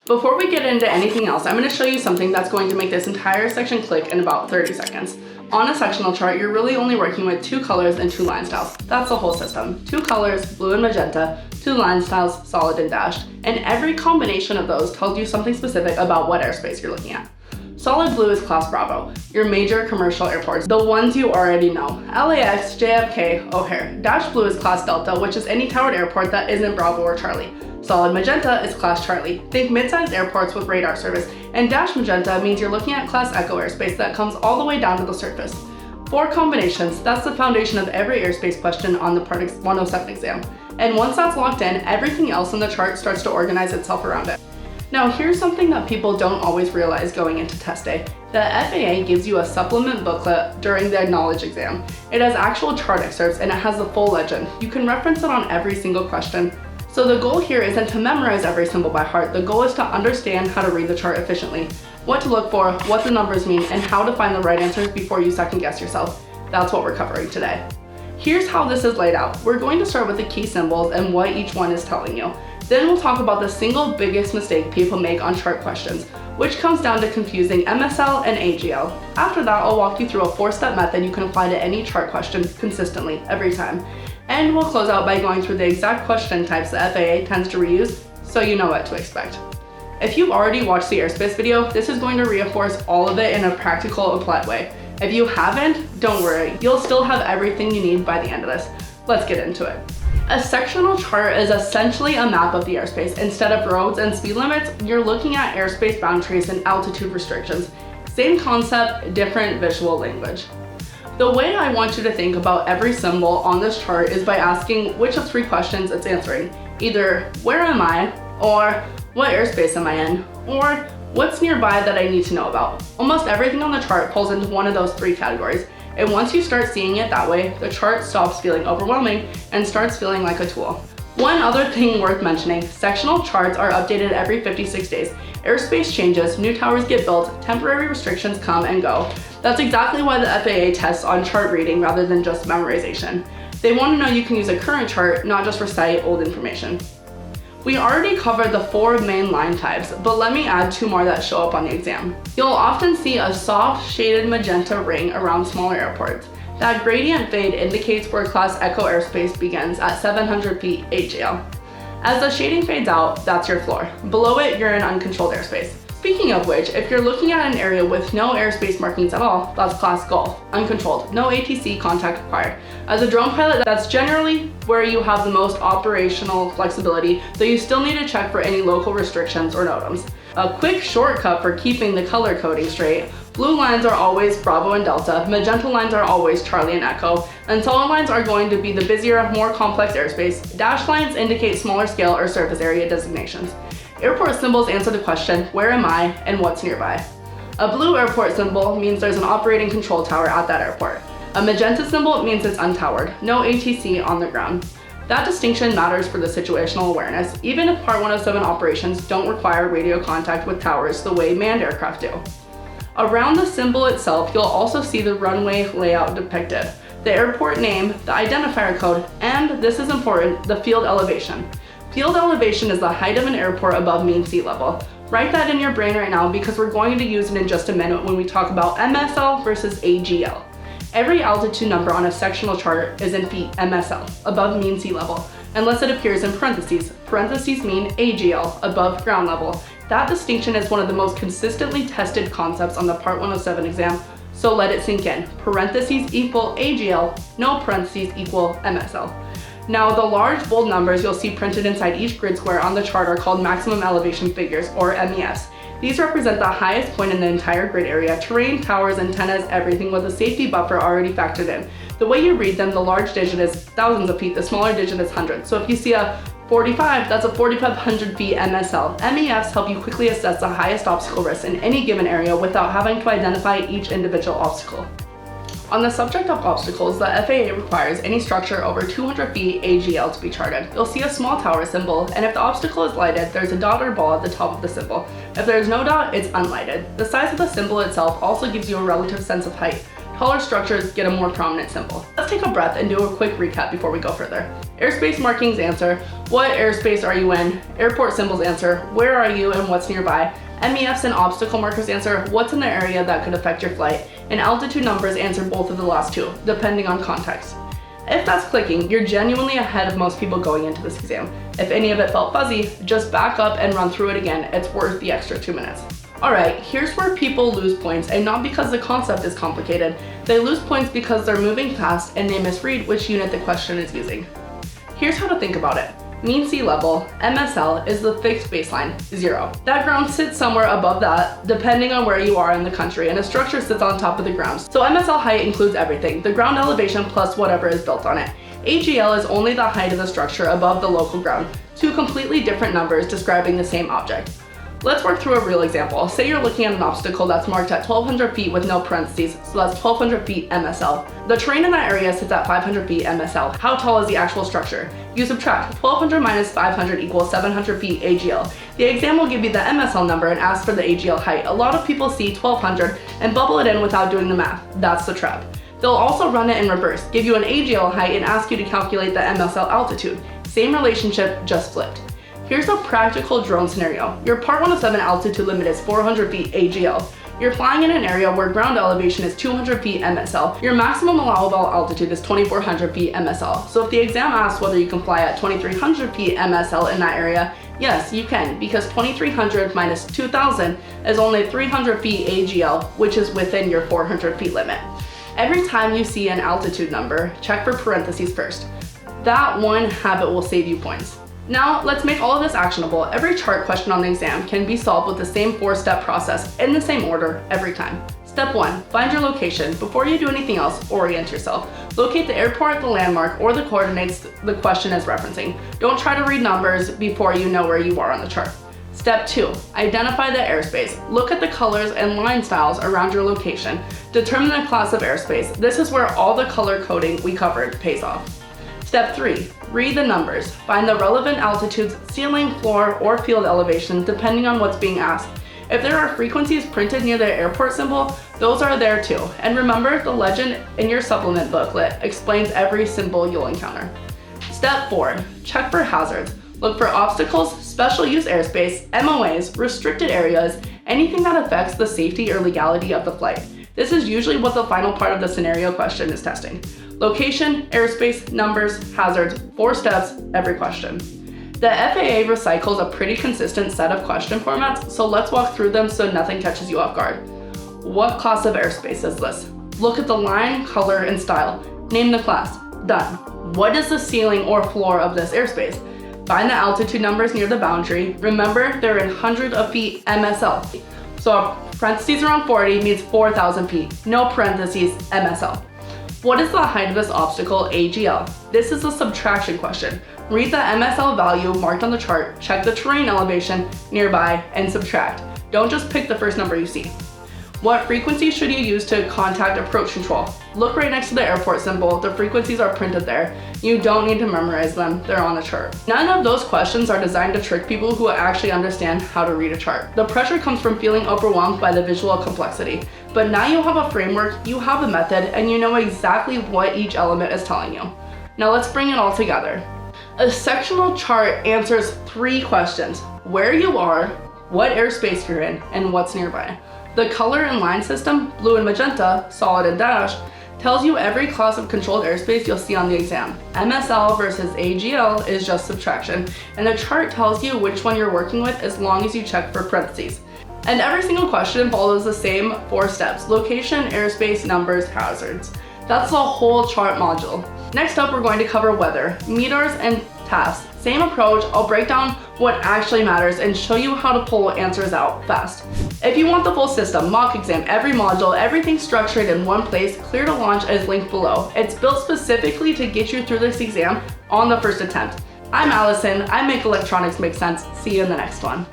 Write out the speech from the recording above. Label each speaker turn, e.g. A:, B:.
A: Before we get into anything else, I'm going to show you something that's going to make this entire section click in about 30 seconds. On a sectional chart, you're really only working with 2 colors and 2 line styles. That's the whole system. 2 colors, blue and magenta, 2 line styles, solid and dashed. And every combination of those tells you something specific about what airspace you're looking at. Solid blue is Class Bravo, your major commercial airports, the ones you already know. LAX, JFK, O'Hare. Dash blue is Class Delta, which is any towered airport that isn't Bravo or Charlie. Solid magenta is Class Charlie. Think mid-sized airports with radar service. And dash magenta means you're looking at Class Echo airspace that comes all the way down to the surface. 4 combinations, that's the foundation of every airspace question on the Part 107 exam. And once that's locked in, everything else in the chart starts to organize itself around it. Now here's something that people don't always realize going into test day. The FAA gives you a supplement booklet during the knowledge exam. It has actual chart excerpts and it has the full legend. You can reference it on every single question. So the goal here isn't to memorize every symbol by heart. The goal is to understand how to read the chart efficiently, what to look for, what the numbers mean, and how to find the right answers before you second guess yourself. That's what we're covering today. Here's how this is laid out. We're going to start with the key symbols and what each one is telling you. Then we'll talk about the single biggest mistake people make on chart questions, which comes down to confusing MSL and AGL. After that, I'll walk you through a 4-step method you can apply to any chart question consistently every time. And we'll close out by going through the exact question types the FAA tends to reuse, so you know what to expect. If you've already watched the airspace video, this is going to reinforce all of it in a practical, applied way. If you haven't, don't worry, you'll still have everything you need by the end of this. Let's get into it. A sectional chart is essentially a map of the airspace. Instead of roads and speed limits, you're looking at airspace boundaries and altitude restrictions. Same concept, different visual language. The way I want you to think about every symbol on this chart is by asking which of 3 questions it's answering. Either where am I, or what airspace am I in, or what's nearby that I need to know about. Almost everything on the chart falls into one of those 3 categories. And once you start seeing it that way, the chart stops feeling overwhelming and starts feeling like a tool. One other thing worth mentioning, sectional charts are updated every 56 days. Airspace changes, new towers get built, temporary restrictions come and go. That's exactly why the FAA tests on chart reading rather than just memorization. They want to know you can use a current chart, not just recite old information. We already covered the 4 main line types, but let me add 2 more that show up on the exam. You'll often see a soft shaded magenta ring around smaller airports. That gradient fade indicates where Class Echo airspace begins at 700 feet AGL. As the shading fades out, that's your floor. Below it, you're in uncontrolled airspace. Speaking of which, if you're looking at an area with no airspace markings at all, that's Class Golf, uncontrolled, no ATC contact required. As a drone pilot, that's generally where you have the most operational flexibility, though you still need to check for any local restrictions or NOTAMs. A quick shortcut for keeping the color coding straight: blue lines are always Bravo and Delta, magenta lines are always Charlie and Echo, and solid lines are going to be the busier, more complex airspace. Dashed lines indicate smaller scale or surface area designations. Airport symbols answer the question, where am I and what's nearby? A blue airport symbol means there's an operating control tower at that airport. A magenta symbol means it's untowered, no ATC on the ground. That distinction matters for the situational awareness, even if Part 107 operations don't require radio contact with towers the way manned aircraft do. Around the symbol itself, you'll also see the runway layout depicted, the airport name, the identifier code, and, this is important, the field elevation. Field elevation is the height of an airport above mean sea level. Write that in your brain right now because we're going to use it in just a minute when we talk about MSL versus AGL. Every altitude number on a sectional chart is in feet, MSL, above mean sea level, unless it appears in parentheses. Parentheses mean AGL, above ground level. That distinction is one of the most consistently tested concepts on the Part 107 exam, so let it sink in. Parentheses equal AGL, no parentheses equal MSL. Now, the large bold numbers you'll see printed inside each grid square on the chart are called maximum elevation figures, or MEFs. These represent the highest point in the entire grid area, terrain, towers, antennas, everything with a safety buffer already factored in. The way you read them, the large digit is thousands of feet, the smaller digit is hundreds. So if you see a 45, that's a 4,500 feet MSL. MEFs help you quickly assess the highest obstacle risk in any given area without having to identify each individual obstacle. On the subject of obstacles, the FAA requires any structure over 200 feet AGL to be charted. You'll see a small tower symbol, and if the obstacle is lighted, there's a dot or ball at the top of the symbol. If there's no dot, it's unlighted. The size of the symbol itself also gives you a relative sense of height. Taller structures get a more prominent symbol. Let's take a breath and do a quick recap before we go further. Airspace markings answer, what airspace are you in? Airport symbols answer, where are you and what's nearby? MEFs and obstacle markers answer, what's in the area that could affect your flight? And altitude numbers answer both of the last two, depending on context. If that's clicking, you're genuinely ahead of most people going into this exam. If any of it felt fuzzy, just back up and run through it again. It's worth the extra 2 minutes. Alright, here's where people lose points, and not because the concept is complicated. They lose points because they're moving fast and they misread which unit the question is using. Here's how to think about it. Mean sea level, MSL, is the fixed baseline, 0. That ground sits somewhere above that, depending on where you are in the country, and a structure sits on top of the ground. So MSL height includes everything, the ground elevation plus whatever is built on it. AGL is only the height of the structure above the local ground, two completely different numbers describing the same object. Let's work through a real example. Say you're looking at an obstacle that's marked at 1,200 feet with no parentheses, so that's 1,200 feet MSL. The terrain in that area sits at 500 feet MSL. How tall is the actual structure? You subtract 1,200 minus 500 equals 700 feet AGL. The exam will give you the MSL number and ask for the AGL height. A lot of people see 1,200 and bubble it in without doing the math. That's the trap. They'll also run it in reverse, give you an AGL height and ask you to calculate the MSL altitude. Same relationship, just flipped. Here's a practical drone scenario. Your Part 107 altitude limit is 400 feet AGL. You're flying in an area where ground elevation is 200 feet MSL. Your maximum allowable altitude is 2,400 feet MSL. So if the exam asks whether you can fly at 2,300 feet MSL in that area, yes, you can, because 2,300 minus 2,000 is only 300 feet AGL, which is within your 400 feet limit. Every time you see an altitude number, check for parentheses first. That one habit will save you points. Now, let's make all of this actionable. Every chart question on the exam can be solved with the same 4-step process in the same order every time. Step 1, find your location. Before you do anything else, orient yourself. Locate the airport, the landmark, or the coordinates the question is referencing. Don't try to read numbers before you know where you are on the chart. Step 2, identify the airspace. Look at the colors and line styles around your location. Determine the class of airspace. This is where all the color coding we covered pays off. Step 3, read the numbers. Find the relevant altitudes, ceiling, floor, or field elevation, depending on what's being asked. If there are frequencies printed near the airport symbol, those are there too. And remember, the legend in your supplement booklet explains every symbol you'll encounter. Step 4, check for hazards. Look for obstacles, special use airspace, MOAs, restricted areas, anything that affects the safety or legality of the flight. This is usually what the final part of the scenario question is testing. Location, airspace, numbers, hazards, 4 steps, every question. The FAA recycles a pretty consistent set of question formats, so let's walk through them so nothing catches you off guard. What class of airspace is this? Look at the line, color, and style. Name the class. Done. What is the ceiling or floor of this airspace? Find the altitude numbers near the boundary. Remember, they're in hundreds of feet MSL. So parentheses around 40 means 4,000 feet. No parentheses, MSL. What is the height of this obstacle, AGL? This is a subtraction question. Read the MSL value marked on the chart, check the terrain elevation nearby, and subtract. Don't just pick the first number you see. What frequency should you use to contact approach control? Look right next to the airport symbol. The frequencies are printed there. You don't need to memorize them. They're on the chart. None of those questions are designed to trick people who actually understand how to read a chart. The pressure comes from feeling overwhelmed by the visual complexity. But now you have a framework, you have a method, and you know exactly what each element is telling you. Now let's bring it all together. A sectional chart answers 3 questions: where you are, what airspace you're in, and what's nearby. The color and line system, blue and magenta, solid and dashed, tells you every class of controlled airspace you'll see on the exam. MSL versus AGL is just subtraction, and the chart tells you which one you're working with as long as you check for parentheses. And every single question follows the same 4 steps: location, airspace, numbers, hazards. That's the whole chart module. Next up, we're going to cover weather, meters, and tasks. Same approach, I'll break down what actually matters and show you how to pull answers out fast. If you want the full system, mock exam, every module, everything structured in one place, Clear to Launch is linked below. It's built specifically to get you through this exam on the first attempt. I'm Allison, I make electronics make sense. See you in the next one.